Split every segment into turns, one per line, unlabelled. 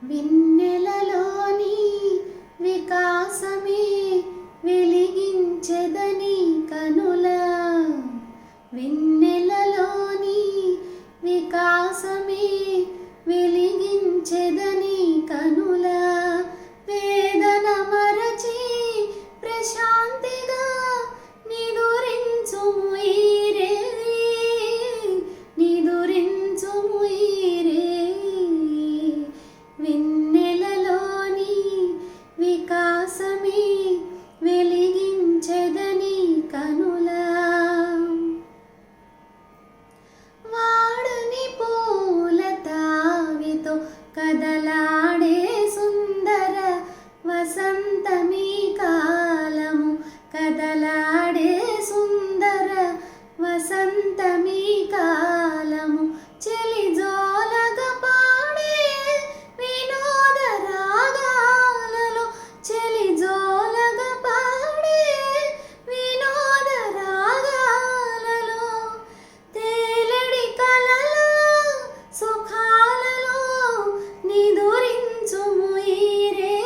వెన్నెలలోని వికాసమే వెలిగించెదని కనుల వెన్నెలలోని వికాసమే వెలిగించెదని కనుల వేదన మరచి ప్రశాంతిగా నిదురించుము ఈరే నిదురించుము ఈరే వెన్నెలలోని వికాసమే వెలిగించెదని కనుల వాడని పూల తావితో కదలాడే సుందర వసంతమీ కాలము కదలాడే సుందర వసంతమీ కాలము చెలిజోలగా పాడే వినోద రాగాలలో చెలిజోలగా పాడే వినోద రాగాలలో తేలడి కలల సుఖాలలో నిదురించుము ఈరే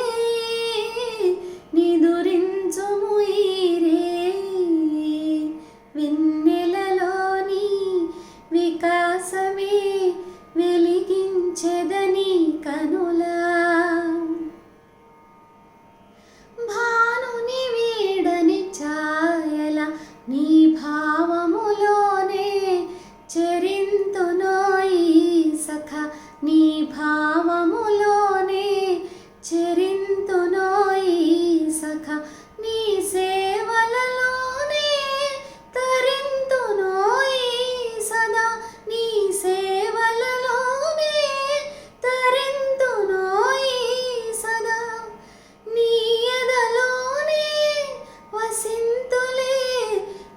నిదురించుము ఈరే వెన్నెలలోని వికాసమే వెలిగించెదని కనుల భానుని వీడని ఛాయల నీ భావములోనే చెరింతునోయి సఖ నీ భావములోనే చెరింతునోయి సఖ నీ సేవలలోనే తరింతునోయి సదా నీ సేవలలోనే తరింతునోయి సదా నీ ఎదలోనే వసింతులే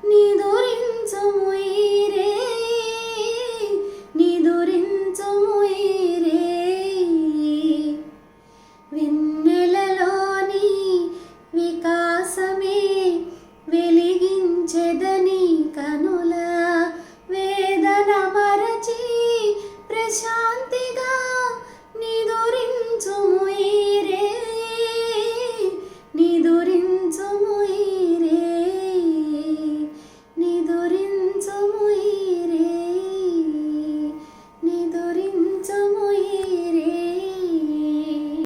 నిదురించుము ఈరే నిదురించుము ఈరే వెన్నెలలోని వికాసమే వెలిగించెద